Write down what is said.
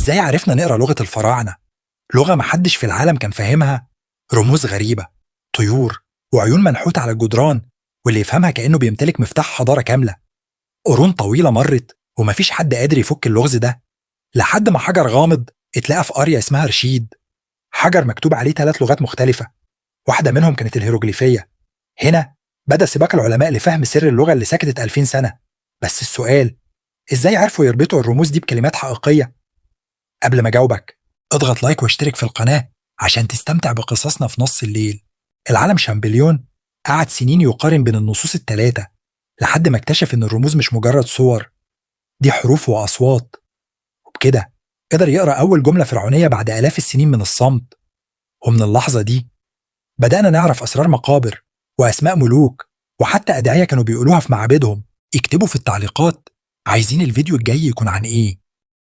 إزاي عرفنا نقرأ لغة الفراعنة؟ لغة محدش في العالم كان فاهمها. رموز غريبة، طيور، وعيون منحوتة على الجدران، واللي يفهمها كأنه بيمتلك مفتاح حضارة كاملة. قرون طويلة مرت ومفيش حد قادر يفك اللغز ده، لحد ما حجر غامض اتلقى في قرية اسمها رشيد. حجر مكتوب عليه 3 لغات مختلفة، واحدة منهم كانت الهيروغليفية. هنا بدأ سباق العلماء لفهم سر اللغة اللي سكتت 2000 سنة. بس السؤال، إزاي عرفوا يربطوا الرموز دي بكلمات حقيقية؟ قبل ما أجاوبك، اضغط لايك واشترك في القناة عشان تستمتع بقصصنا في نص الليل. العالم شامبليون قعد سنين يقارن بين النصوص ال3 لحد ما اكتشف إن الرموز مش مجرد صور، دي حروف وأصوات. وبكده قدر يقرأ أول جملة فرعونية بعد آلاف السنين من الصمت. ومن اللحظة دي بدأنا نعرف أسرار مقابر وأسماء ملوك وحتى أدعية كانوا بيقولوها في معابدهم. اكتبوا في التعليقات عايزين الفيديو الجاي يكون عن إيه.